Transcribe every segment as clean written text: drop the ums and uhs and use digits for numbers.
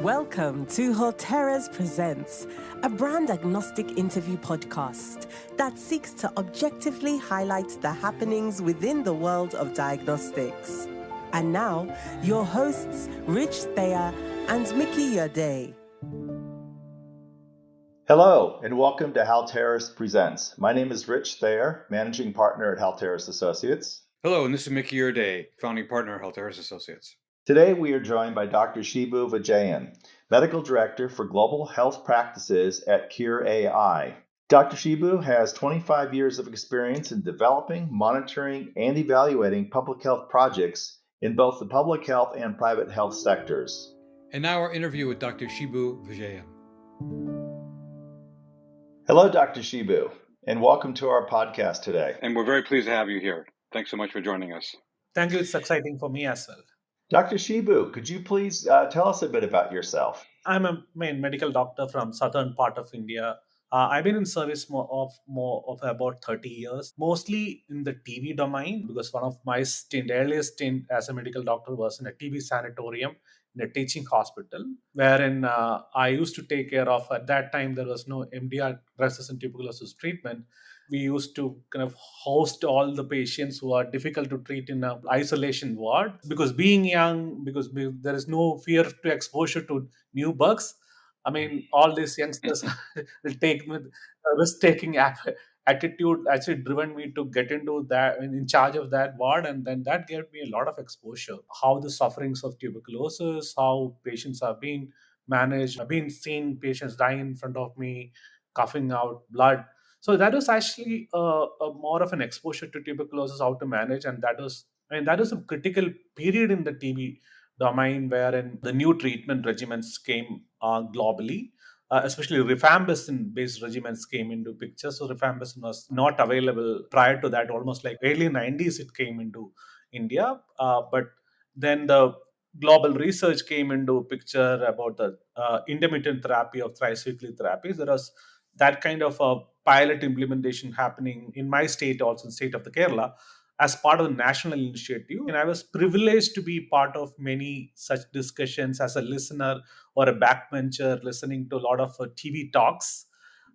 Welcome to Halteres Presents, a brand agnostic interview podcast that seeks to objectively highlight the happenings within the world of diagnostics. And now, your hosts, Thayer and Mickey Urdea. Hello, and welcome to Halteres Presents. My name is Rich Thayer, Managing Partner at Halteres Associates. Hello, and this is Mickey Urdea, Founding Partner at Halteres Associates. Today, we are joined by Dr. Shibu Vijayan, Medical Director for Global Health Practices at Qure.ai. Dr. Shibu has 25 years of experience in developing, monitoring, and evaluating public health projects in both the public health and private health sectors. And now our interview with Dr. Shibu Vijayan. Hello, Dr. Shibu, and welcome to our podcast today. And we're very pleased to have you here. Thanks so much for joining us. Thank you. It's exciting for me as well. Dr. Shibu, could you please tell us a bit about yourself? I'm a medical doctor from southern part of India. I've been in service more of about 30 years, mostly in the TB domain, because one of my earliest stint as a medical doctor was in a TB sanatorium in a teaching hospital, wherein I used to take care of, at that time, there was no MDR, resistant tuberculosis treatment. We used to kind of host all the patients who are difficult to treat in an isolation ward, because being young, because there is no fear to exposure to new bugs. I mean, all these youngsters will take with risk-taking attitude actually driven me to get into that, in charge of that ward, and then that gave me a lot of exposure. How the sufferings of tuberculosis, how patients are being managed. I've been seeing patients dying in front of me, coughing out blood. So that was actually a more of an exposure to tuberculosis, how to manage, and that was a critical period in the TB domain wherein the new treatment regimens came globally. Especially rifampicin-based regimens came into picture. So rifampicin was not available prior to that, almost like early 90s it came into India. But then the global research came into picture about the intermittent therapy of thrice-weekly therapies. There was that kind of a pilot implementation happening in my state, also in the state of the Kerala, as part of the national initiative. And I was privileged to be part of many such discussions as a listener or a backbencher, listening to a lot of TV talks.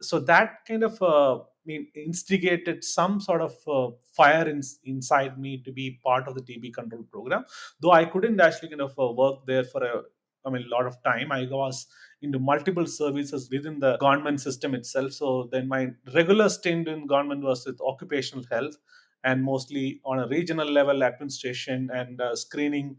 So that kind of instigated some sort of fire inside me to be part of the TB control program. Though I couldn't actually kind of work there for a lot of time. I was into multiple services within the government system itself. So then my regular stint in government was with occupational health, and mostly on a regional level administration and screening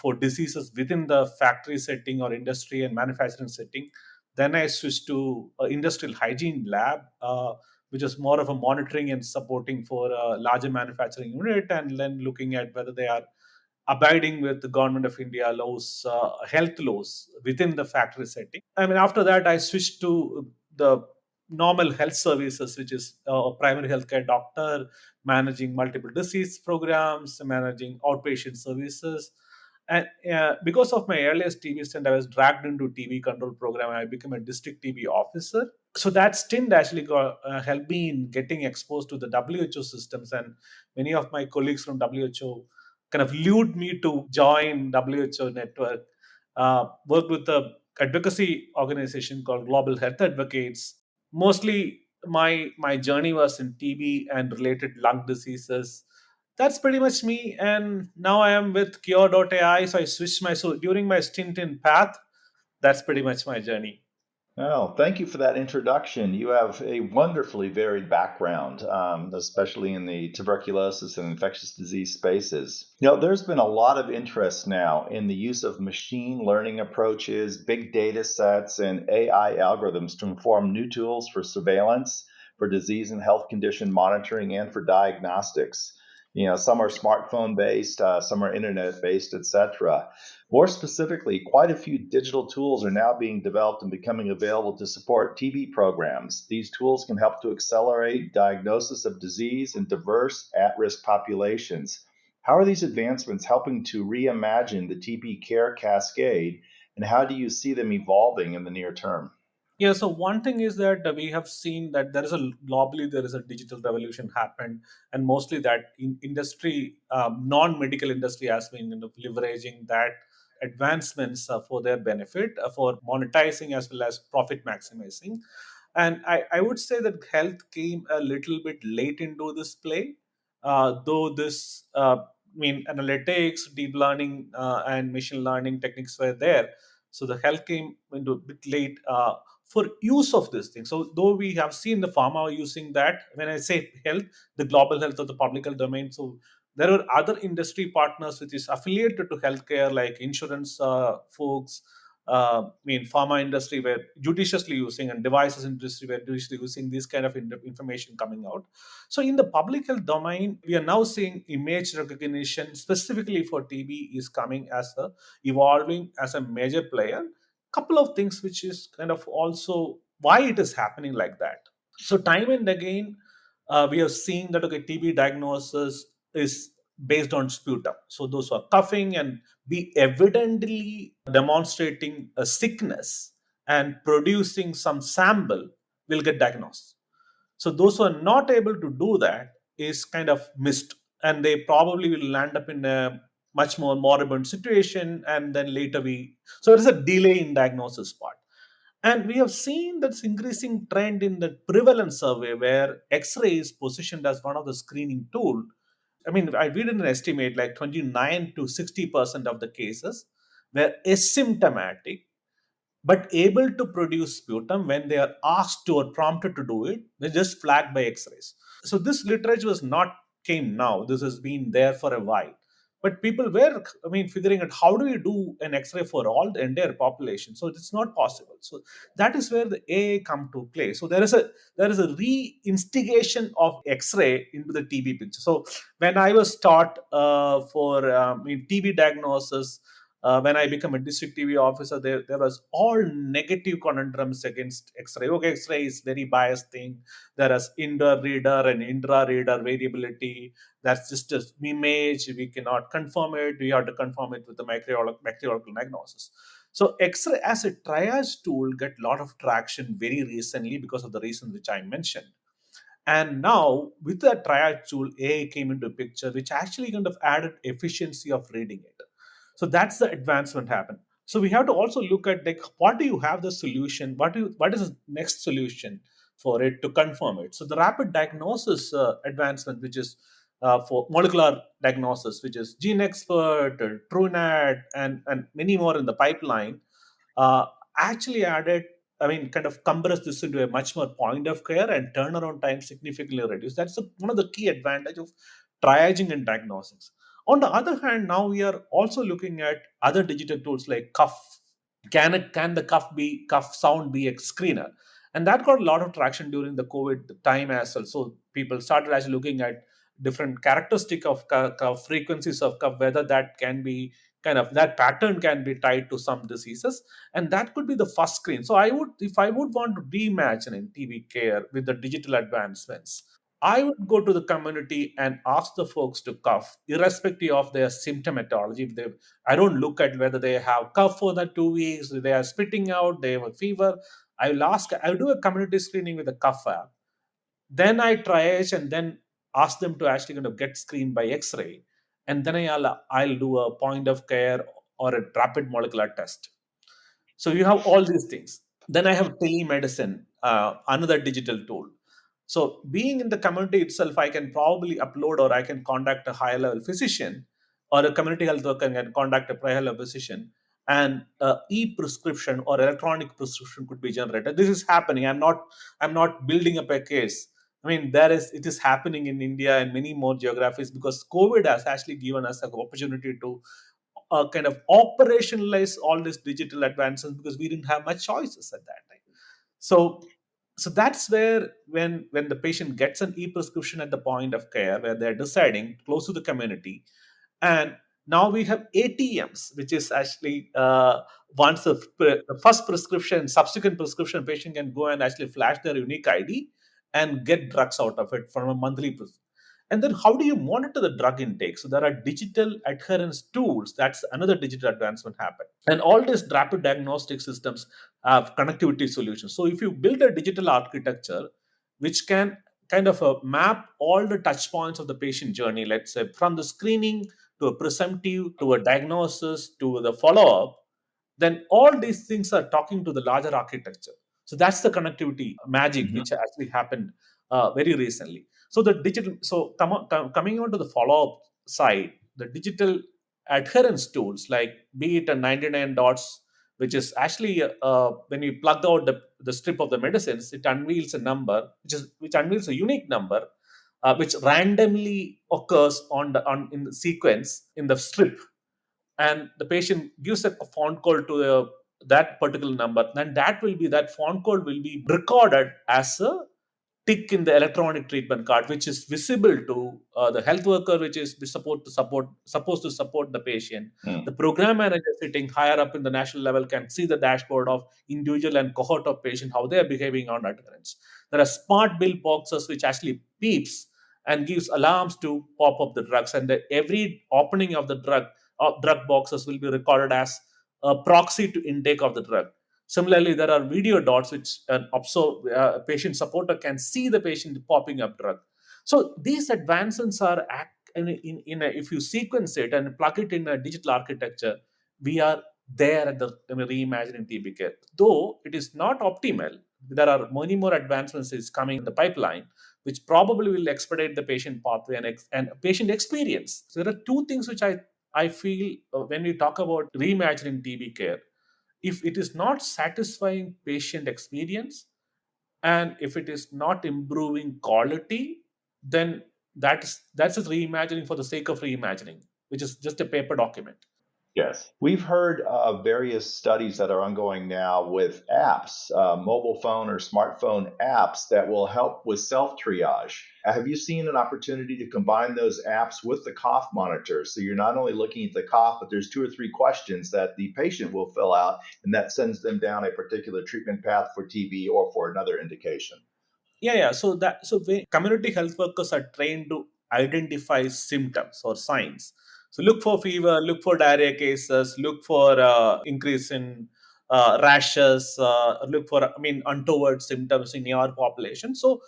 for diseases within the factory setting or industry and manufacturing setting. Then I switched to industrial hygiene lab, which is more of a monitoring and supporting for a larger manufacturing unit, and then looking at whether they are abiding with the Government of India laws, health laws within the factory setting. After that, I switched to the normal health services, which is a primary healthcare doctor, managing multiple disease programs, managing outpatient services. And because of my earliest TB stint, I was dragged into TB control program. I became a district TB officer. So that stint actually helped me in getting exposed to the WHO systems, and many of my colleagues from WHO kind of lured me to join WHO network, work with the advocacy organization called Global Health Advocates. Mostly my journey was in TB and related lung diseases. That's pretty much me. And now I am with Qure.ai. So I switched during my stint in PATH, that's pretty much my journey. Oh, thank you for that introduction. You have a wonderfully varied background, especially in the tuberculosis and infectious disease spaces. There's been a lot of interest now in the use of machine learning approaches, big data sets, and AI algorithms to inform new tools for surveillance, for disease and health condition monitoring, and for diagnostics. Some are smartphone-based, some are internet-based, etc. More specifically, quite a few digital tools are now being developed and becoming available to support TB programs. These tools can help to accelerate diagnosis of disease in diverse at-risk populations. How are these advancements helping to reimagine the TB care cascade, and how do you see them evolving in the near term? Yeah, so one thing is that we have seen that globally there is a digital revolution happened, and mostly that in industry, non-medical industry has been leveraging that advancements for their benefit, for monetizing as well as profit maximizing. And I would say that health came a little bit late into this play, though this, analytics, deep learning, and machine learning techniques were there. So the health came into a bit late for use of this thing. So though we have seen the pharma using that, when I say health, the global health of the public health domain. So there are other industry partners which is affiliated to healthcare, like insurance folks, pharma industry were judiciously using, and devices industry were judiciously using this kind of information coming out. So in the public health domain, we are now seeing image recognition specifically for TB is coming as a evolving as a major player. Couple of things which is kind of also why it is happening like that. So time and again, we have seen that TB diagnosis is based on sputum. So those who are coughing and be evidently demonstrating a sickness and producing some sample will get diagnosed. So those who are not able to do that is kind of missed, and they probably will land up in a much more moribund situation, and then later so there is a delay in diagnosis part. And we have seen this increasing trend in the prevalence survey where X-ray is positioned as one of the screening tool. We did an estimate like 29 to 60% of the cases were asymptomatic but able to produce sputum when they are asked to or prompted to do it. They're just flagged by X-rays. So this literature was not came now. This has been there for a while. But people were, figuring out how do you do an X-ray for all the entire population? So it's not possible. So that is where the AI come to play. So there is a re-instigation of X-ray into the TB picture. So when I was taught for TB diagnosis, when I become a district TB officer, there was all negative conundrums against X-ray. Okay, X-ray is very biased thing. There is inter-reader and intra-reader variability. That's just an image. We cannot confirm it. We have to confirm it with the bacteriological diagnosis. So X-ray as a triage tool get a lot of traction very recently because of the reasons which I mentioned. And now with the triage tool, AI came into the picture, which actually kind of added efficiency of reading it. So that's the advancement happened. So we have to also look at what do you have the solution? What is the next solution for it to confirm it? So the rapid diagnosis advancement, which is for molecular diagnosis, which is GeneXpert, TrueNat, and many more in the pipeline, actually added, kind of compressed this into a much more point of care and turnaround time significantly reduced. That's one of the key advantage of triaging and diagnostics. On the other hand, now we are also looking at other digital tools like cough. Can the cough sound be a screener? And that got a lot of traction during the COVID time as well. So people started actually looking at different characteristic of cough, frequencies of cough, whether that can be that pattern can be tied to some diseases, and that could be the first screen. So if I would want to reimagine in TB care with the digital advancements, I would go to the community and ask the folks to cough, irrespective of their symptomatology. I don't look at whether they have cough for the 2 weeks, they are spitting out, they have a fever. I'll do a community screening with a cough app. Then I triage and then ask them to actually get screened by X-ray. And then I'll do a point of care or a rapid molecular test. So you have all these things. Then I have telemedicine, another digital tool. So being in the community itself, I can probably upload or I can contact a higher level physician, or a community health worker can contact a higher level physician, and e-prescription or electronic prescription could be generated. This is happening. I'm not building up a case. It is happening in India and many more geographies, because COVID has actually given us an opportunity to kind of operationalize all these digital advances, because we didn't have much choices at that time. So that's where when the patient gets an e-prescription at the point of care, where they're deciding close to the community, and now we have ATMs, which is actually once the first prescription, subsequent prescription, patient can go and actually flash their unique ID and get drugs out of it from a monthly prescription. And then how do you monitor the drug intake? So there are digital adherence tools. That's another digital advancement happened. And all these rapid diagnostic systems have connectivity solutions. So if you build a digital architecture which can kind of map all the touch points of the patient journey, let's say from the screening to a presumptive, to a diagnosis, to the follow-up, then all these things are talking to the larger architecture. So that's the connectivity magic which actually happened very recently. So the digital, so coming on to the follow-up side, the digital adherence tools like be it a 99 dots, which is actually when you plug out the strip of the medicines, it unveils a number, which unveils a unique number, which randomly occurs in the sequence in the strip, and the patient gives a phone call to that particular number, then that phone call will be recorded as a tick in the electronic treatment card, which is visible to the health worker, which is supposed to support the patient. The program manager sitting higher up in the national level can see the dashboard of individual and cohort of patient, how they are behaving on adherence. There are smart bill boxes which actually beeps and gives alarms to pop up the drugs, and every opening of the drug boxes will be recorded as a proxy to intake of the drug. Similarly, there are video dots which an patient supporter can see the patient popping up drug. So these advancements are if you sequence it and plug it in a digital architecture, we are there at the reimagining TB care. Though it is not optimal, there are many more advancements is coming in the pipeline, which probably will expedite the patient pathway and patient experience. So there are two things which I feel when we talk about reimagining TB care, if it is not satisfying patient experience and if it is not improving quality, then that's just reimagining for the sake of reimagining, which is just a paper document. Yes. We've heard of various studies that are ongoing now with apps, mobile phone or smartphone apps that will help with self-triage. Have you seen an opportunity to combine those apps with the cough monitor? So you're not only looking at the cough, but there's 2 or 3 questions that the patient will fill out, and that sends them down a particular treatment path for TB or for another indication. Yeah. So community health workers are trained to identify symptoms or signs. So look for fever, look for diarrhea cases, look for increase in rashes, look for untoward symptoms in your population. So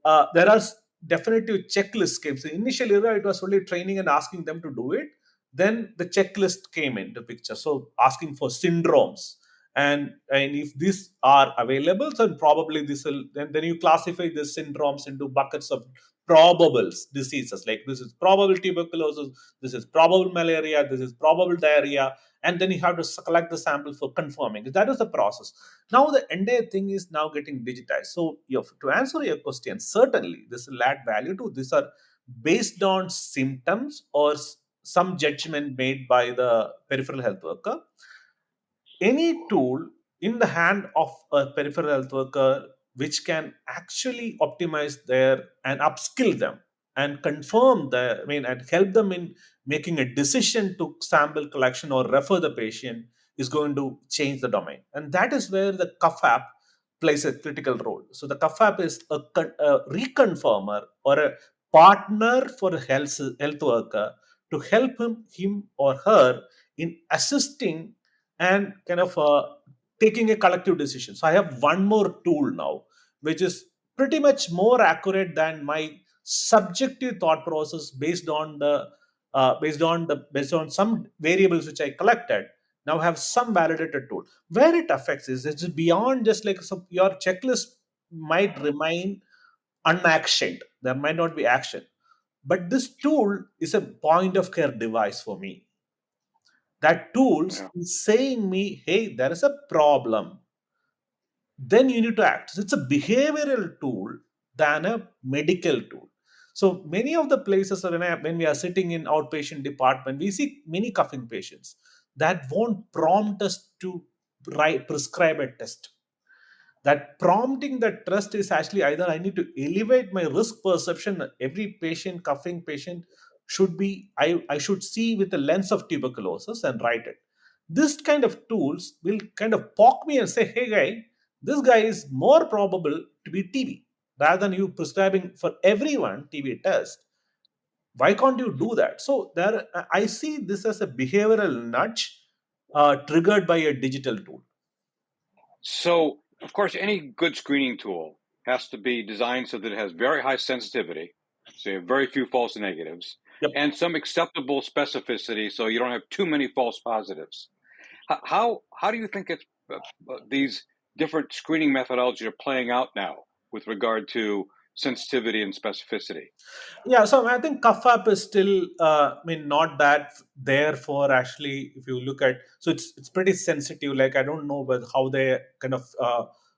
there are definitive checklist schemes. So initially, it was only training and asking them to do it. Then the checklist came into picture. So asking for syndromes, and if these are available, then probably this will then you classify these syndromes into buckets of probable diseases, like this is probable tuberculosis, this is probable malaria, this is probable diarrhea, and then you have to collect the sample for confirming. That is the process. Now the entire thing is now getting digitized. So to answer your question, certainly this will add value to. These are based on symptoms or some judgment made by the peripheral health worker. Any tool in the hand of a peripheral health worker which can actually optimize their and upskill them and confirm and help them in making a decision to sample collection or refer the patient is going to change the domain. And that is where the cuff app plays a critical role. So the cuff app is a reconfirmer or a partner for a health worker to help him or her in assisting and kind of taking a collective decision. So I have one more tool now, which is pretty much more accurate than my subjective thought process based on some variables which I collected. Now have some validated tool. Where it affects is it's beyond just like your checklist might remain unactioned. There might not be action, but this tool is a point of care device for me. That tools is saying me, hey, there is a problem, then you need to act. So it's a behavioral tool than a medical tool. So many of the places when we are sitting in outpatient department, we see many coughing patients that won't prompt us to prescribe a test. That prompting that trust is actually either I need to elevate my risk perception. Every coughing patient should be, I should see with the lens of tuberculosis and write it. This kind of tools will kind of poke me and say, hey guy, this guy is more probable to be TB, rather than you prescribing for everyone TB test. Why can't you do that? So there, I see this as a behavioral nudge triggered by a digital tool. So, of course, any good screening tool has to be designed so that it has very high sensitivity, so you have very few false negatives, Yep. and some acceptable specificity, so you don't have too many false positives. How do you think it's these different screening methodologies are playing out now with regard to sensitivity and specificity? Yeah, so I think CUFAP is still, not that there for actually. If you look at, so it's pretty sensitive. Like I don't know how they kind of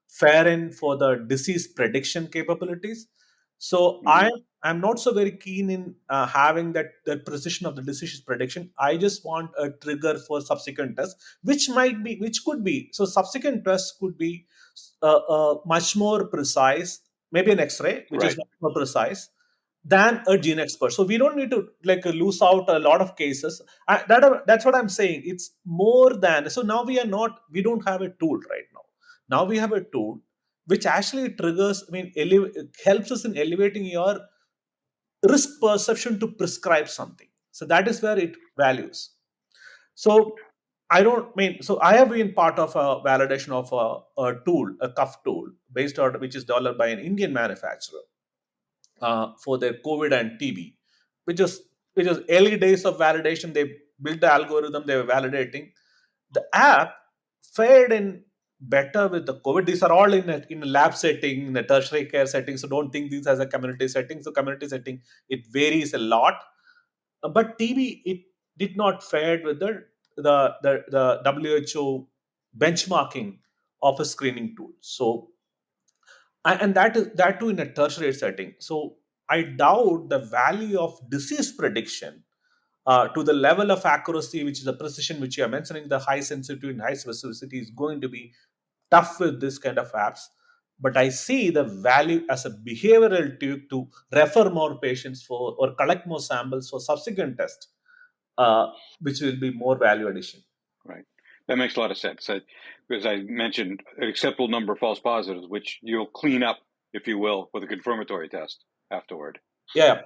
fare in for the disease prediction capabilities. So I'm not so very keen in having that precision of the disease prediction. I just want a trigger for subsequent tests, which could be. So subsequent tests could be much more precise. Maybe an X-ray, which is Right. much more precise than a gene expert. So we don't need to like lose out a lot of cases. That's what I'm saying. It's more than, so now we don't have a tool right now. Now we have a tool which actually triggers. Helps us in elevating your risk perception to prescribe something. So that is where it values. So I don't mean so I have been part of a validation of a tool, a cuff tool based on which is developed by an Indian manufacturer for their COVID and TB, which is early days of validation. They built the algorithm, they were validating. The app fared in better with the COVID. These are all in a lab setting, in a tertiary care setting. So don't think these as a community setting. So community setting, it varies a lot. But TB, it did not fare with the WHO benchmarking of a screening tool. So and that too in a tertiary setting. So I doubt the value of disease prediction to the level of accuracy, which is the precision which you are mentioning, the high sensitivity and high specificity is going to be tough with this kind of apps. But I see the value as a behavioral tool to refer more patients for or collect more samples for subsequent tests, which will be more value addition. Right. That makes a lot of sense. As I mentioned, an acceptable number of false positives, which you'll clean up, if you will, with a confirmatory test afterward. Yeah.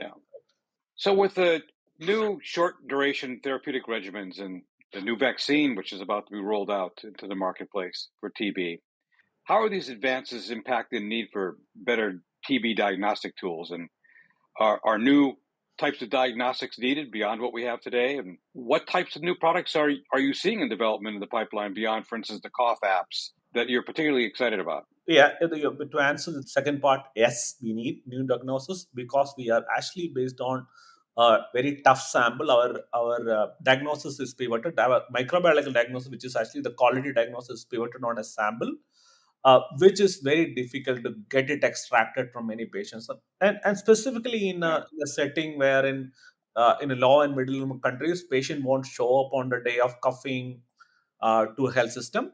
So with the new short duration therapeutic regimens and the new vaccine, which is about to be rolled out into the marketplace for TB, how are these advances impacting the need for better TB diagnostic tools? And are new types of diagnostics needed beyond what we have today? And what types of new products are you seeing in development in the pipeline beyond, for instance, the cough apps that you're particularly excited about? Yeah, to answer the second part, yes, we need new diagnosis because we are actually based on a very tough sample. Our diagnosis is pivoted. Our microbiological diagnosis, which is actually the quality diagnosis, is pivoted on a sample, which is very difficult to get it extracted from many patients. And specifically in a setting where in a low and middle income countries, patient won't show up on the day of coughing to a health system.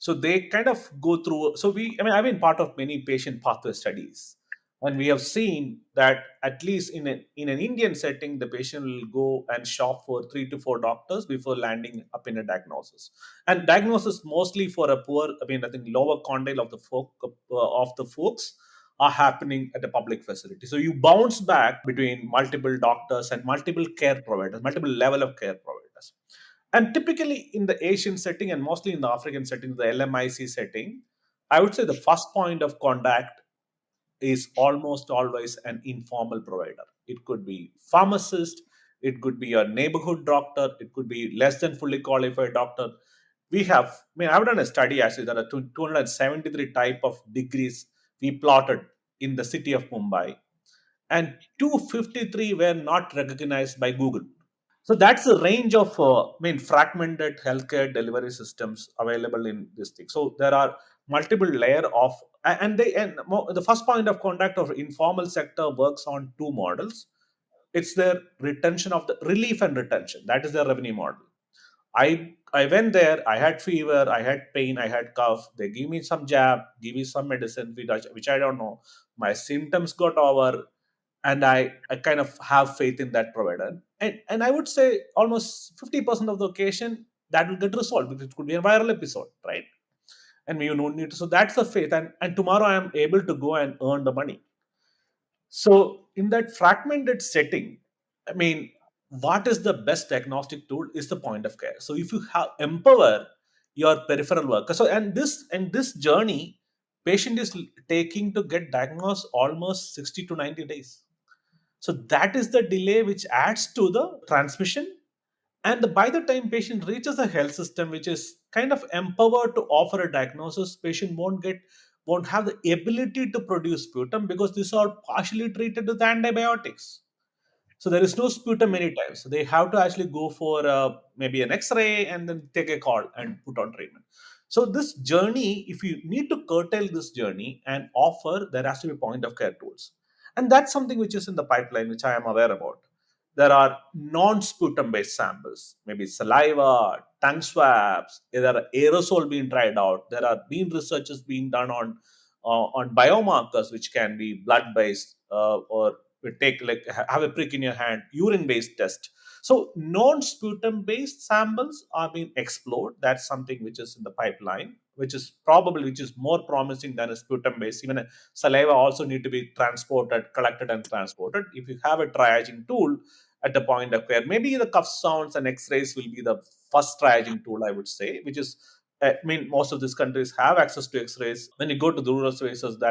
So they kind of go through. So I've been part of many patient pathway studies, and we have seen that at least in an Indian setting, the patient will go and shop for 3 to 4 doctors before landing up in a diagnosis. And diagnosis mostly for a poor, I think lower quantile of the folks are happening at a public facility. So you bounce back between multiple doctors and multiple care providers, multiple level of care providers. And typically in the Asian setting and mostly in the African setting, the LMIC setting, I would say the first point of contact is almost always an informal provider. It could be pharmacist, it could be a neighborhood doctor, it could be less than fully qualified doctor. I've done a study actually. There are 273 type of degrees we plotted in the city of Mumbai, and 253 were not recognized by Google. So that's the range of fragmented healthcare delivery systems available in this thing. So there are multiple layer of the first point of contact of informal sector works on two models. It's their retention of the relief and retention. That is their revenue model. I went there. I had fever. I had pain. I had cough. They give me some jab, give me some medicine, which I don't know. My symptoms got over, and I kind of have faith in that provider. And I would say almost 50% of the occasion that will get resolved because it could be a viral episode, right? And you don't need to. So that's the faith. And tomorrow I am able to go and earn the money. So in that fragmented setting, what is the best diagnostic tool is the point of care. So if you have empower your peripheral worker, so and this journey, patient is taking to get diagnosed almost 60 to 90 days. So that is the delay which adds to the transmission. And by the time patient reaches the health system, which is kind of empowered to offer a diagnosis, patient won't have the ability to produce sputum because these are partially treated with antibiotics. So there is no sputum many times. So they have to actually go for maybe an X-ray and then take a call and put on treatment. So this journey, if you need to curtail this journey and offer, there has to be point of care tools, and that's something which is in the pipeline, which I am aware about. There are non-sputum based samples, maybe saliva, tongue swabs. There are aerosol being tried out. There are been researches being done on biomarkers, which can be blood based or we take like have a prick in your hand, urine based test. So non sputum based samples are being explored. That's something which is in the pipeline, which is more promising than a sputum based. Even a saliva also need to be collected and transported. If you have a triaging tool at the point of care, maybe the cuff sounds and X-rays will be the first triaging tool, I would say, which is I mean, most of these countries have access to X-rays. When you go to the rural spaces,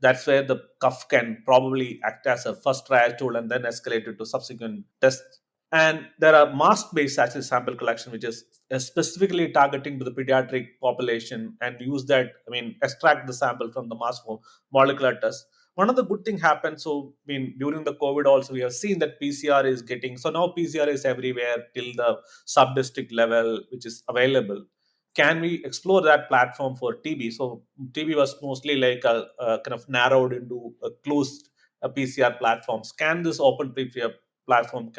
that's where the cuff can probably act as a first triage tool and then escalate it to subsequent tests. And there are mask-based actually sample collection, which is specifically targeting to the pediatric population and use that, I mean, extract the sample from the mask for molecular test. One of the good thing happened, so I mean, during the COVID also, we have seen that PCR is getting, so now PCR is everywhere till the sub-district level, which is available. Can we explore that platform for TB? So TB was mostly like a kind of narrowed into a closed PCR platforms. Can this open PCR platform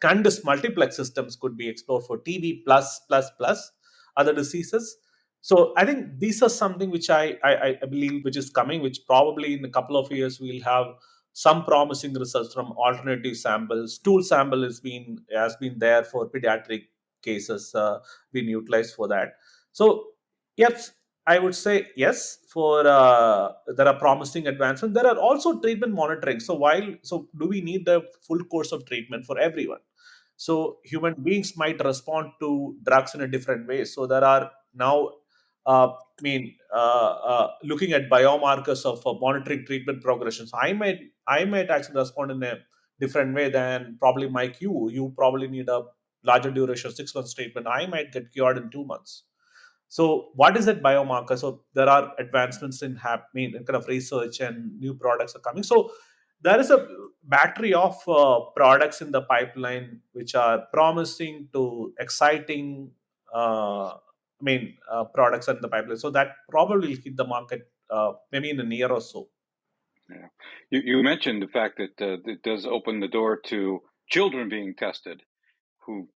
can this multiplex systems could be explored for TB plus other diseases? So I think these are something which I believe which is coming, which probably in a couple of years we'll have some promising results from alternative samples. Stool sample has been there for pediatric cases, been utilized for that. So yes, I would say yes. For there are promising advancements. There are also treatment monitoring. So do we need the full course of treatment for everyone? So human beings might respond to drugs in a different way. So there are now, looking at biomarkers of monitoring treatment progression. So I might actually respond in a different way than probably Mike. You probably need a larger duration, 6 months treatment. I might get cured in 2 months. So, what is that biomarker? So, there are advancements in happening, kind of research, and new products are coming. So, there is a battery of products in the pipeline which are promising to exciting. Products in the pipeline. So that probably will hit the market maybe in a year or so. Yeah. You mentioned the fact that it does open the door to children being tested, who,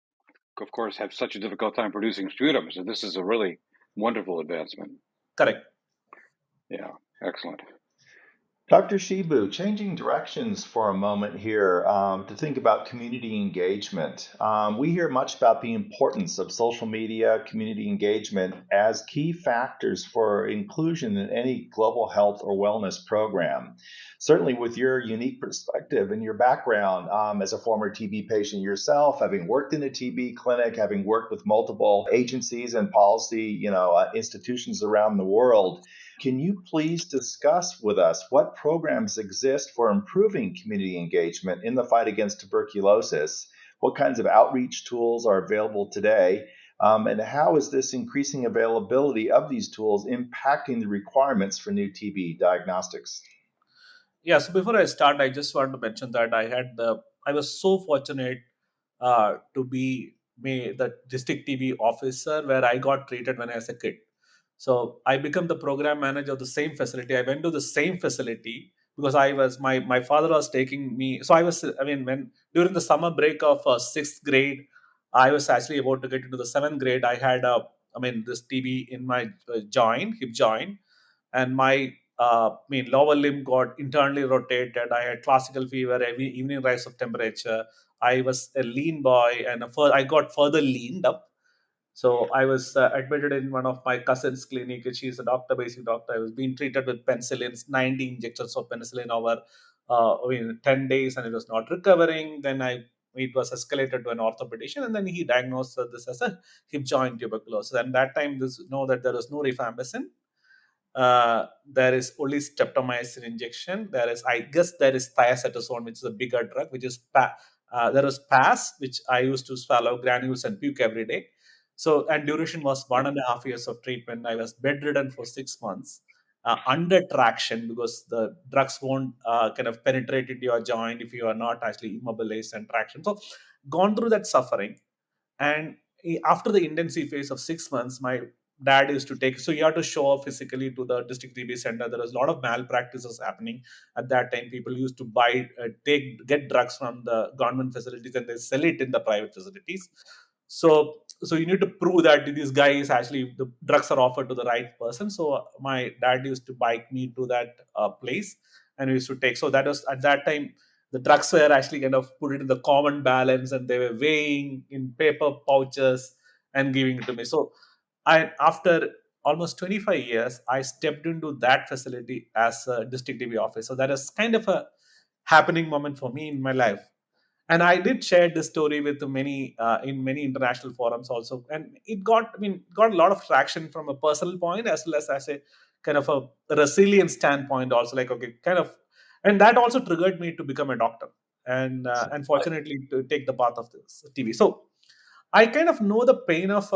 of course, have such a difficult time producing sputum. So this is a really wonderful advancement. Correct. Yeah, excellent. Dr. Shibu, changing directions for a moment here to think about community engagement. We hear much about the importance of social media, community engagement as key factors for inclusion in any global health or wellness program. Certainly, with your unique perspective and your background as a former TB patient yourself, having worked in a TB clinic, having worked with multiple agencies and policy, institutions around the world. Can you please discuss with us what programs exist for improving community engagement in the fight against tuberculosis? What kinds of outreach tools are available today? And how is this increasing availability of these tools impacting the requirements for new TB diagnostics? Yeah, so before I start, I just want to mention that I was so fortunate to be the district TB officer where I got treated when I was a kid. So I became the program manager of the same facility. I went to the same facility because I was my father was taking me. So when during the summer break of sixth grade, I was actually about to get into the seventh grade. I had this TB in my hip joint, and my lower limb got internally rotated. I had classical fever, every evening rise of temperature. I was a lean boy, and I got further leaned up. So I was admitted in one of my cousin's clinic. She's a doctor, basic doctor. I was being treated with penicillins, 90 injections of penicillin over 10 days, and it was not recovering. Then it was escalated to an orthopedician, and then he diagnosed this as a hip joint tuberculosis. And that time, know that there was no rifampicin. There is only streptomycin injection. I guess there is thiacetazone, which is a bigger drug, which is there was PAS, which I used to swallow granules and puke every day. So, and duration was 1.5 years of treatment. I was bedridden for 6 months, under traction, because the drugs won't kind of penetrate into your joint if you are not actually immobilized and traction. So, gone through that suffering. And after the intensive phase of 6 months, my dad used to take, so you have to show up physically to the district TB center. There was a lot of malpractices happening at that time. People used to get drugs from the government facilities and they sell it in the private facilities. So you need to prove that this guy is actually, the drugs are offered to the right person. So my dad used to bike me to that place, and we used to take. So that was at that time, the drugs were actually kind of put it in the common balance, and they were weighing in paper pouches and giving it to me. So after almost 25 years, I stepped into that facility as a district DB officer. So that is kind of a happening moment for me in my life. And I did share this story with many in many international forums also, and got a lot of traction from a personal point as well as a kind of a resilient standpoint also. Like, okay, kind of, and that also triggered me to become a doctor, and unfortunately to take the path of this TV. So I kind of know the pain of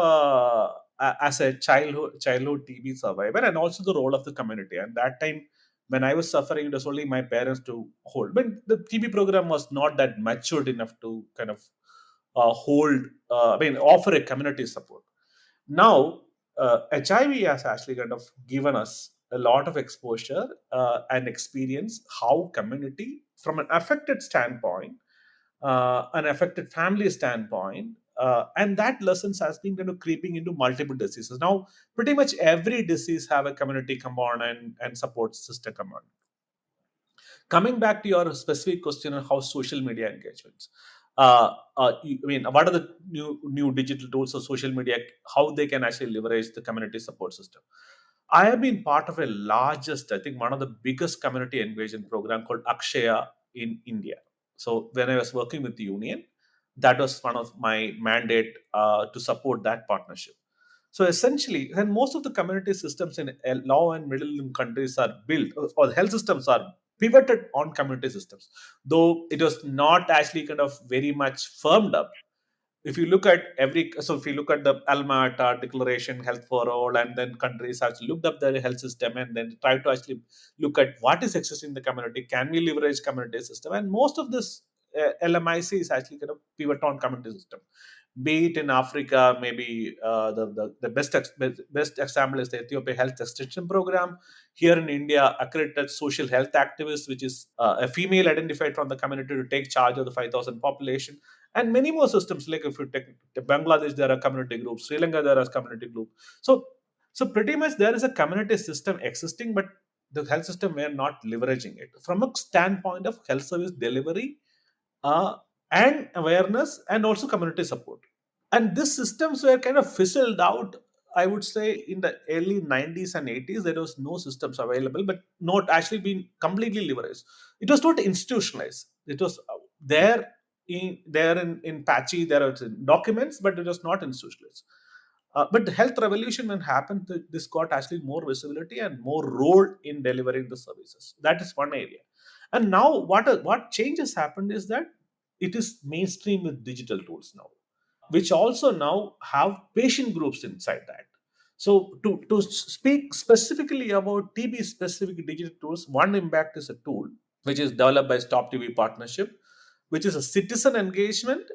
as a childhood TB survivor, and also the role of the community. And that time, when I was suffering, it was only my parents to hold. But the TB program was not that matured enough to kind of offer a community support. Now, HIV has actually kind of given us a lot of exposure and experience how community, from an affected standpoint, an affected family standpoint, and that lessons has been kind of creeping into multiple diseases. Now, pretty much every disease have a community component and support system component. Coming back to your specific question on how social media engagements, what are the new digital tools of social media, how they can actually leverage the community support system? I have been part of a largest, I think one of the biggest community engagement program called Akshaya in India. So when I was working with the union, that was one of my mandate to support that partnership. So essentially, and most of the community systems in low and middle income countries are built, or the health systems are pivoted on community systems, though it was not actually kind of very much firmed up. If you look at the Alma Ata Declaration, Health for All, and then countries actually looked up their health system and then try to actually look at what is existing in the community. Can we leverage community system? And most of this LMIC is actually kind of pivot on community system. Be it in Africa, maybe the best example is the Ethiopia Health Extension Program. Here in India, accredited social health activist, which is a female identified from the community to take charge of the 5,000 population, and many more systems. Like if you take Bangladesh, there are community groups. Sri Lanka, there are community groups. So pretty much there is a community system existing, but the health system, we are not leveraging it from a standpoint of health service delivery, uh, and awareness, and also community support. And these systems were kind of fizzled out, I would say, in the early 90s and 80s. There was no systems available, but not actually being completely leveraged. It was not institutionalized. It was in patchy, there are documents, but it was not institutionalized. But the health revolution, when happened, this got actually more visibility and more role in delivering the services. That is one area. And now what changes happened is that it is mainstream with digital tools now, which also now have patient groups inside that. So to speak specifically about TB specific digital tools, One Impact is a tool which is developed by Stop TB Partnership, which is a citizen engagement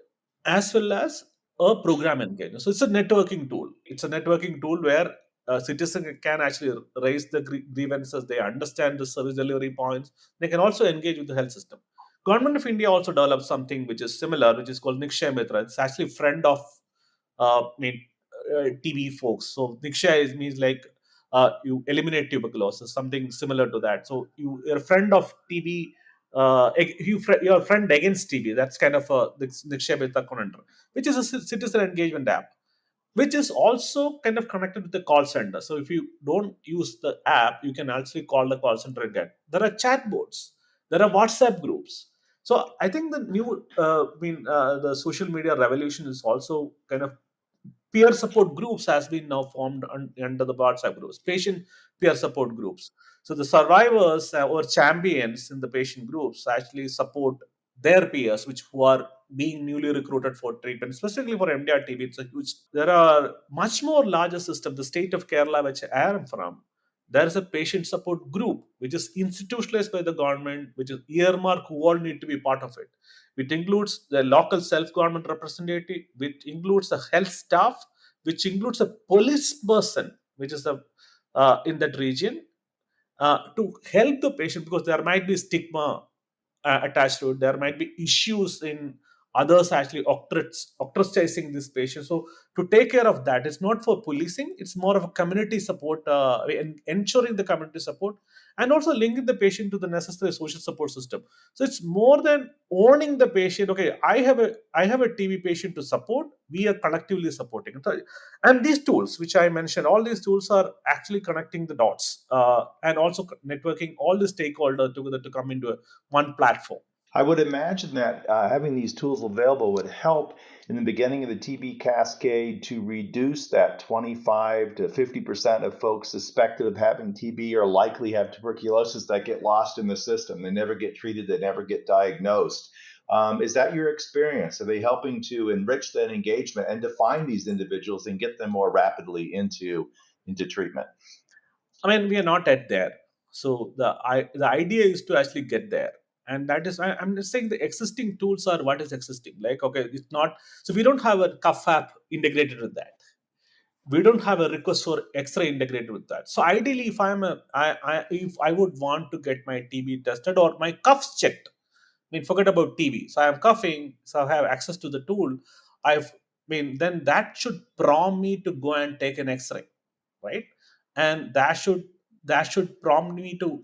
as well as a program engagement. So it's a networking tool. It's a networking tool where a citizen can actually raise the grievances. They understand the service delivery points. They can also engage with the health system. Government of India also developed something which is similar, which is called Nikshay Mitra. It's actually friend of TB folks. So Nikshay means like you eliminate tuberculosis, something similar to that. So you're a friend of TB, you're a friend against TB. That's kind of the Nikshay Mitra conundrum, which is a citizen engagement app, which is also kind of connected with the call center. So if you don't use the app, you can actually call the call center again. There are chat boards, there are WhatsApp groups. So I think the new, the social media revolution is also kind of peer support groups has been now formed under the WhatsApp groups, patient peer support groups. So the survivors or champions in the patient groups actually support their peers, which who are being newly recruited for treatment, specifically for MDR TB. It's a huge. There are much more larger system. The state of Kerala, which I am from, there is a patient support group which is institutionalized by the government, which is earmarked who all need to be part of it. It includes the local self-government representative, which includes the health staff, which includes a police person, which is in that region, to help the patient, because there might be stigma attached to it. There might be issues in others actually ostracizing this patient. So to take care of that, it's not for policing. It's more of a community support, ensuring the community support, and also linking the patient to the necessary social support system. So it's more than owning the patient. Okay, I have a TB patient to support. We are collectively supporting it. And these tools, which I mentioned, all these tools are actually connecting the dots and also networking all the stakeholders together to come into one platform. I would imagine that having these tools available would help in the beginning of the TB cascade to reduce that 25 to 50% of folks suspected of having TB or likely have tuberculosis that get lost in the system. They never get treated, they never get diagnosed. Is that your experience? Are they helping to enrich that engagement and to find these individuals and get them more rapidly into treatment? I mean, we are not at there. So the idea is to actually get there. And that is, I'm just saying the existing tools are what is existing. Like, okay, it's not, so we don't have a cuff app integrated with that. We don't have a request for X-ray integrated with that. So ideally, if I would want to get my TB tested or my cuffs checked, I mean, forget about TB. So I am coughing, so I have access to the tool. Then that should prompt me to go and take an X-ray, right? And that should prompt me to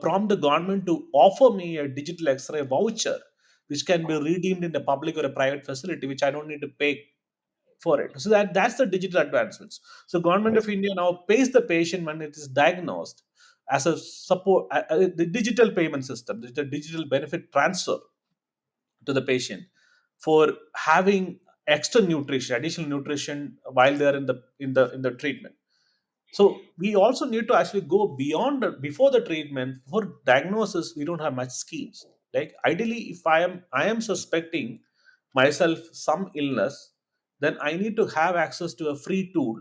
prompt the government to offer me a digital X-ray voucher, which can be redeemed in a public or a private facility, which I don't need to pay for it. So that's the digital advancements. So government of India now pays the patient when it is diagnosed as a support, the digital payment system, the digital benefit transfer to the patient for having extra nutrition, additional nutrition while they're in the treatment. So we also need to actually go beyond before the treatment. For diagnosis, we don't have much schemes. Like ideally, if I am suspecting myself some illness, then I need to have access to a free tool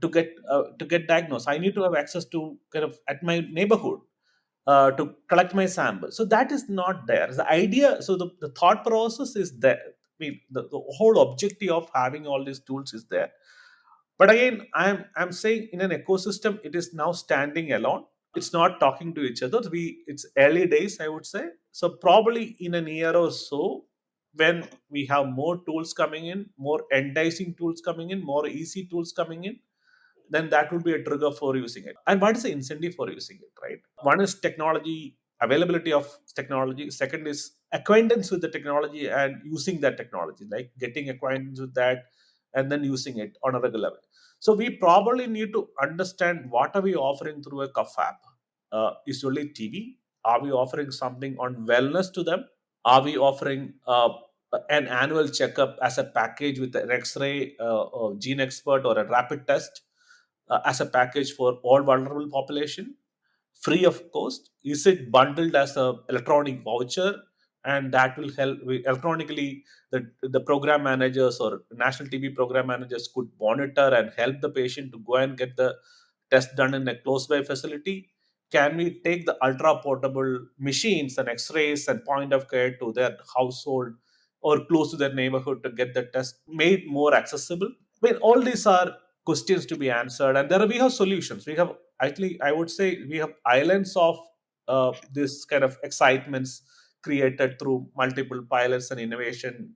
to get diagnosed. I need to have access to kind of at my neighborhood to collect my sample. So that is not there. The idea, so the thought process is there. I mean, the whole objective of having all these tools is there. But again, I'm saying in an ecosystem, it is now standing alone. It's not talking to each other. It's early days, I would say. So probably in a year or so, when we have more tools coming in, more enticing tools coming in, more easy tools coming in, then that would be a trigger for using it. And what is the incentive for using it, right? One is technology, availability of technology. Second is acquaintance with the technology and using that technology, like getting acquaintance with that and then using it on a regular level. So we probably need to understand what are we offering through a cuff app. Is only TV? Are we offering something on wellness to them? Are we offering an annual checkup as a package with an X-ray, or gene expert, or a rapid test as a package for all vulnerable population, free of cost? Is it bundled as a electronic voucher, and that will help electronically? The program managers or national TB program managers could monitor and help the patient to go and get the test done in a close by facility. Can we take the ultra portable machines and X-rays and point of care to their household or close to their neighborhood to get the test made more accessible? I mean, all these are questions to be answered, and we have solutions. We have, actually, I would say, we have islands of this kind of excitements created through multiple pilots and innovation.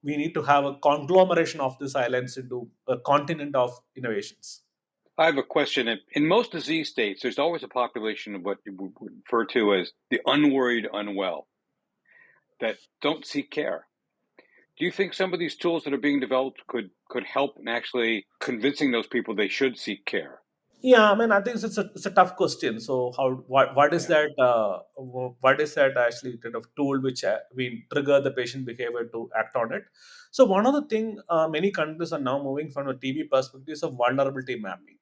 We need to have a conglomeration of these islands into a continent of innovations. I have a question. In most disease states, there's always a population of what you would refer to as the unworried unwell that don't seek care. Do you think some of these tools that are being developed could help in actually convincing those people they should seek care? Yeah, I mean, I think it's a tough question. So, what is Yeah. that? What is that actually kind of tool which we trigger the patient behavior to act on it? So, one of the thing many countries are now moving from a TB perspective is of vulnerability mapping,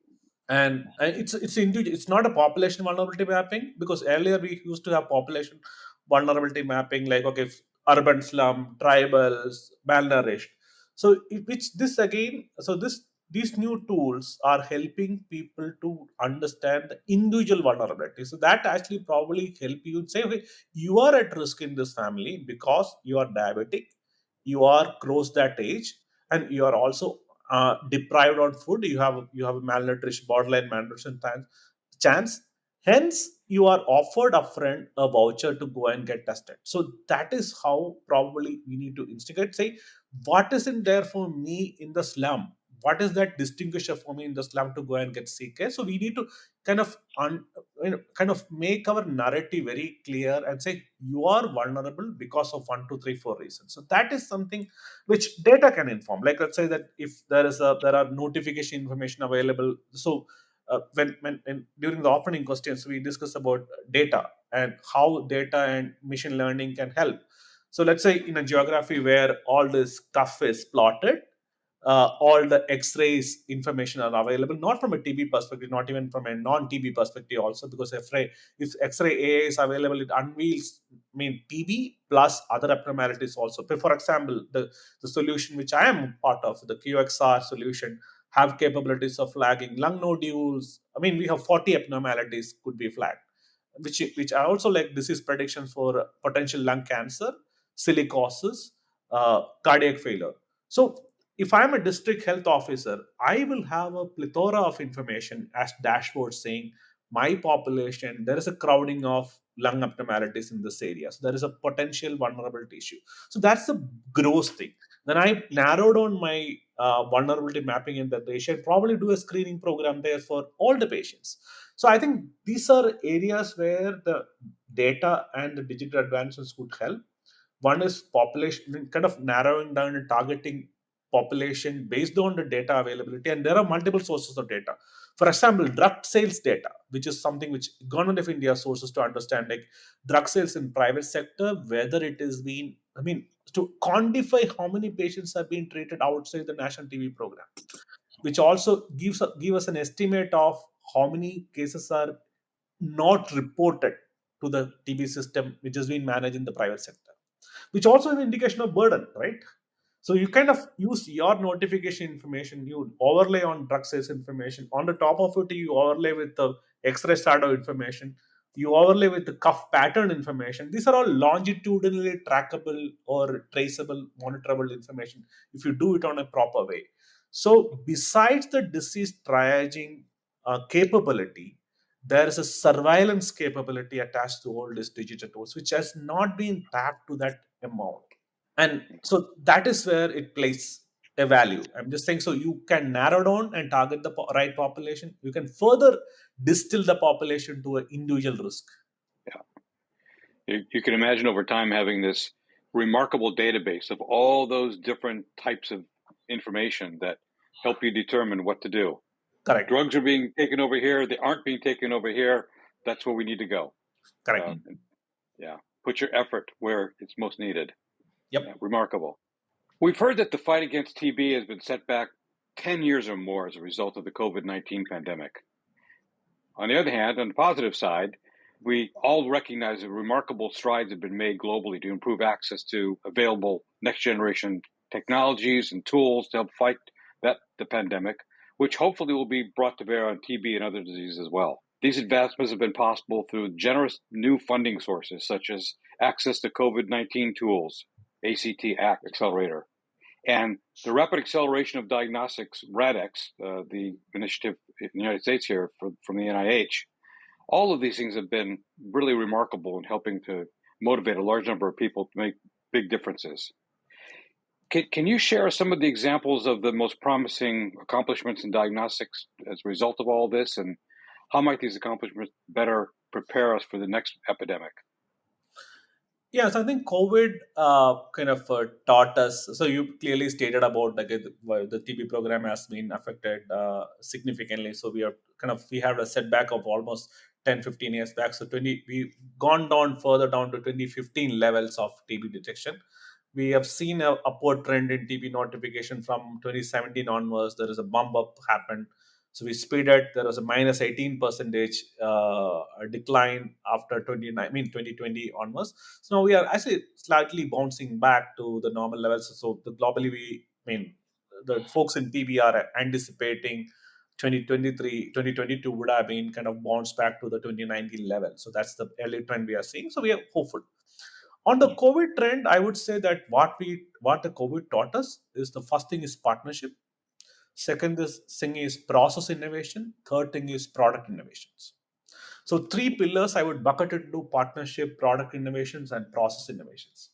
and it's not a population vulnerability mapping, because earlier we used to have population vulnerability mapping, like, okay, urban slum, tribals, malnourished. So, which this again, so these new tools are helping people to understand the individual vulnerability. So that actually probably help you say, okay, you are at risk in this family because you are diabetic, you are crossed that age, and you are also deprived on food. You have a malnutrition, borderline malnutrition chance. Hence, you are offered upfront a voucher to go and get tested. So that is how probably we need to instigate. Say, what is in there for me in the slum? What is that distinguisher for me in the slum to go and get CK? So we need to kind of kind of make our narrative very clear and say you are vulnerable because of 1, 2, 3, 4 reasons. So that is something which data can inform. Like, let's say that if there are notification information available. So when during the opening questions we discussed about data and how data and machine learning can help. So let's say in a geography where all this stuff is plotted, all the X-rays information are available, not from a TB perspective, not even from a non-TB perspective also, because if X-ray AA is available, it unveils, I mean, TB plus other abnormalities also. But for example, the solution which I am part of, the QXR solution, have capabilities of flagging lung nodules. I mean, we have 40 abnormalities could be flagged, which are also like disease prediction for potential lung cancer, silicosis, cardiac failure. So if I'm a district health officer, I will have a plethora of information as dashboards saying my population, there is a crowding of lung abnormalities in this area. So there is a potential vulnerability issue. So that's the gross thing. Then I narrowed on my vulnerability mapping in that ratio and probably do a screening program there for all the patients. So I think these are areas where the data and the digital advancements could help. One is population, kind of narrowing down and targeting population based on the data availability, and there are multiple sources of data. For example, drug sales data, which is something which government of India sources to understand, like drug sales in private sector, whether it is being, I mean, to quantify how many patients are being treated outside the national TV program, which also give us an estimate of how many cases are not reported to the TB system, which is being managed in the private sector, which also is an indication of burden, right? So you kind of use your notification information, you overlay on drug sales information. On the top of it, you overlay with the X-ray shadow information. You overlay with the cuff pattern information. These are all longitudinally trackable or traceable, monitorable information if you do it on a proper way. So besides the disease triaging capability, there is a surveillance capability attached to all these digital tools, which has not been tapped to that amount. And so that is where it plays a value. I'm just saying, so you can narrow down and target the right population. You can further distill the population to an individual risk. You can imagine over time having this remarkable database of all those different types of information that help you determine what to do. Correct. Drugs are being taken over here. They aren't being taken over here. That's where we need to go. Correct. Yeah. Put your effort where it's most needed. Yep. Yeah, remarkable. We've heard that the fight against TB has been set back 10 years or more as a result of the COVID-19 pandemic. On the other hand, on the positive side, we all recognize that remarkable strides have been made globally to improve access to available next generation technologies and tools to help fight the pandemic, which hopefully will be brought to bear on TB and other diseases as well. These advancements have been possible through generous new funding sources, such as access to COVID-19 tools, ACT Act Accelerator, and the rapid acceleration of diagnostics, RADx, the initiative in the United States here from the NIH. All of these things have been really remarkable in helping to motivate a large number of people to make big differences. Can you share some of the examples of the most promising accomplishments in diagnostics as a result of all this, and how might these accomplishments better prepare us for the next epidemic? Yeah, so I think COVID kind of taught us. So you clearly stated about like the TB program has been affected significantly. So we have a setback of almost 10-15 years back. So 20 we gone down further down to 2015 levels of TB detection. We have seen a upward trend in TB notification from 2017 onwards. There is a bump up happened. So we speeded. There was a minus 18 percentage decline after 2020 onwards. So now we are actually slightly bouncing back to the normal levels. So globally, the folks in TB are anticipating 2023, 2022 would have been kind of bounced back to the 2019 level. So that's the early trend we are seeing. So we are hopeful. On the COVID trend, I would say that what the COVID taught us is the first thing is partnership. Second thing is process innovation. Third thing is product innovations. So three pillars I would bucket it into: partnership, product innovations, and process innovations.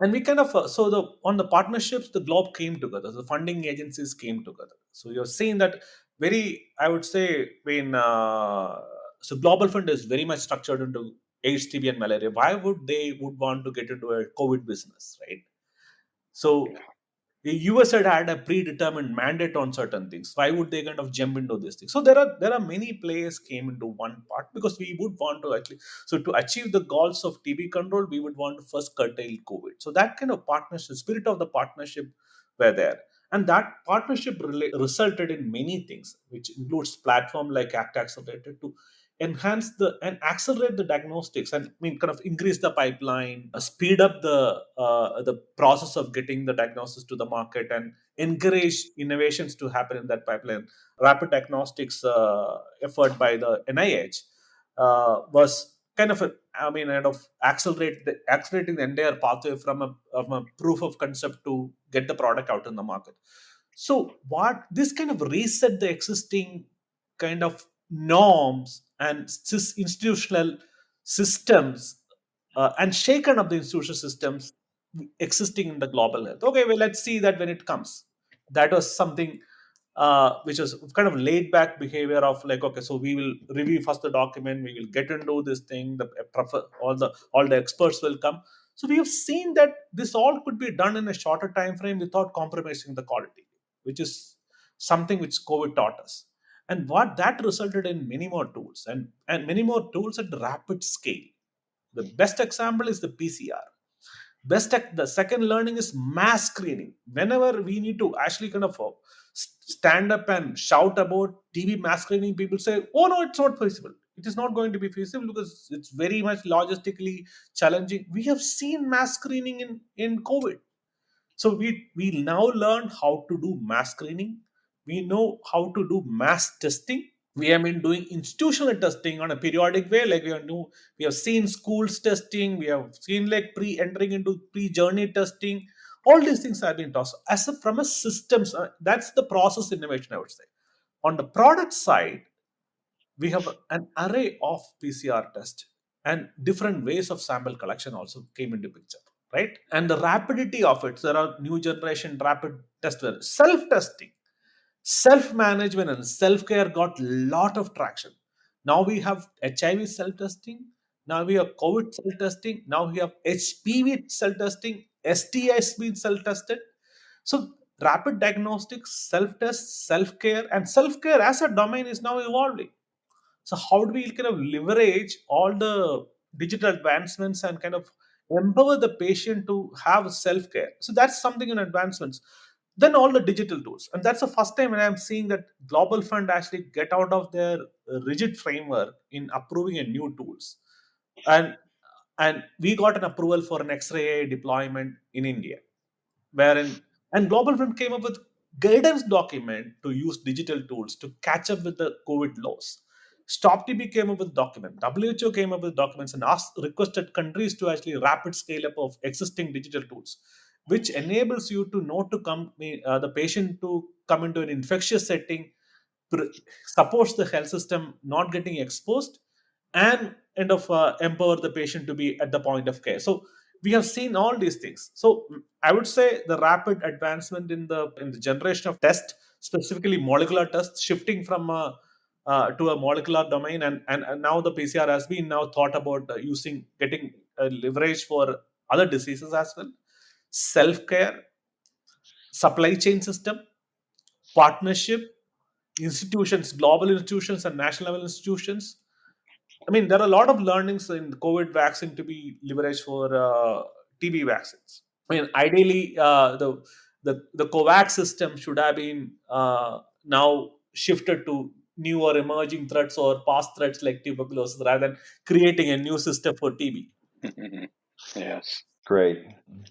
And we kind of so the on the partnerships, the globe came together. The funding agencies came together. So you're seeing that very, I would say, when so Global Fund is very much structured into AIDS, TB, and malaria. Why would want to get into a COVID business, right? So the US had a predetermined mandate on certain things. Why would they kind of jump into this thing? So there are many players came into one part because we would want to actually, so to achieve the goals of TB control, we would want to first curtail COVID. So that kind of partnership, spirit of the partnership were there. And that partnership resulted in many things, which includes platform like Act Accelerated to enhance and accelerate the diagnostics, and kind of increase the pipeline, speed up the process of getting the diagnosis to the market, and encourage innovations to happen in that pipeline. Rapid diagnostics effort by the NIH was kind of kind of accelerating the entire pathway from a proof of concept to get the product out in the market. So what this kind of reset the existing kind of norms and institutional systems, and shaken up the institutional systems existing in the global health. Okay, well, let's see that when it comes. That was something which is kind of laid back behavior of like, okay, so we will review first the document, we will get into this thing, all the experts will come. So we have seen that this all could be done in a shorter time frame without compromising the quality, which is something which COVID taught us. And what that resulted in many more tools, and many more tools at the rapid scale. The best example is the PCR. The second learning is mass screening. Whenever we need to actually kind of stand up and shout about TB mass screening, people say, oh no, it's not feasible. It is not going to be feasible because it's very much logistically challenging. We have seen mass screening in COVID. So we now learn how to do mass screening. We know how to do mass testing. We have been doing institutional testing on a periodic way, like we have seen schools testing, we have seen like entering into pre-journey testing. All these things have been taught from a systems. That's the process innovation, I would say. On the product side, we have an array of PCR tests, and different ways of sample collection also came into picture, right? And the rapidity of it, there are new generation rapid test, self-testing, self-management, and self-care got lot of traction. Now we have HIV self-testing, now we have COVID self-testing, now we have HPV self-testing, STIs being self-tested. So rapid diagnostics, self-test, self-care, and self-care as a domain is now evolving. So how do we kind of leverage all the digital advancements and kind of empower the patient to have self-care? So that's something in advancements. Then all the digital tools. And that's the first time when I'm seeing that Global Fund actually get out of their rigid framework in approving a new tools. And and we got an approval for an X-ray deployment in India, wherein and Global Fund came up with guidance document to use digital tools to catch up with the COVID laws. Stop TB came up with document. WHO came up with documents and requested countries to actually rapid scale up of existing digital tools, which enables you to know to come the patient to come into an infectious setting, supports the health system not getting exposed, and end of empower the patient to be at the point of care. So we have seen all these things. So I would say the rapid advancement in the generation of test, specifically molecular tests, shifting from to a molecular domain, and now the PCR has been now thought about using getting leverage for other diseases as well. Self-care, supply chain system, partnership, institutions, global institutions and national level institutions. I mean, there are a lot of learnings in the COVID vaccine to be leveraged for TB vaccines. I mean, ideally, the COVAX system should have been now shifted to new or emerging threats or past threats like tuberculosis, rather than creating a new system for TB. Yes. Great.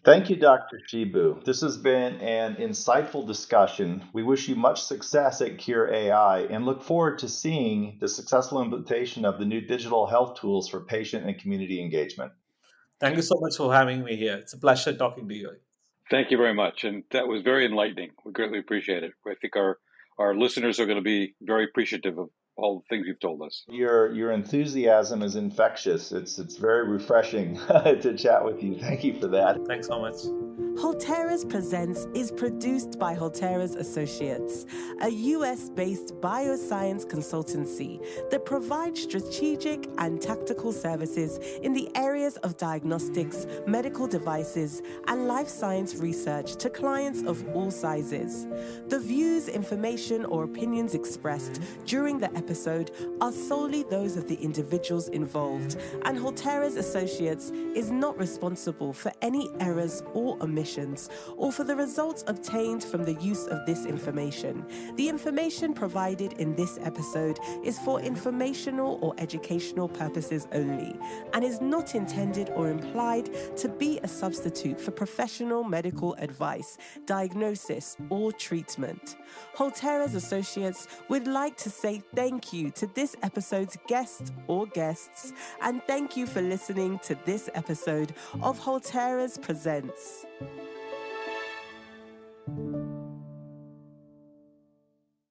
Thank you, Dr. Shibu. This has been an insightful discussion. We wish you much success at Qure.ai and look forward to seeing the successful implementation of the new digital health tools for patient and community engagement. Thank you so much for having me here. It's a pleasure talking to you. Thank you very much. And that was very enlightening. We greatly appreciate it. I think our listeners are going to be very appreciative of all the things you've told us. Your enthusiasm is infectious. It's very refreshing to chat with you. Thank you for that. Thanks so much. Halteres Presents is produced by Halteres Associates, a US-based bioscience consultancy that provides strategic and tactical services in the areas of diagnostics, medical devices, and life science research to clients of all sizes. The views, information, or opinions expressed during the episode are solely those of the individuals involved, and Halteres Associates is not responsible for any errors or omissions or for the results obtained from the use of this information. The information provided in this episode is for informational or educational purposes only and is not intended or implied to be a substitute for professional medical advice, diagnosis, or treatment. Halteres Associates would like to say thank you to this episode's guest or guests, and thank you for listening to this episode of Halteres Presents.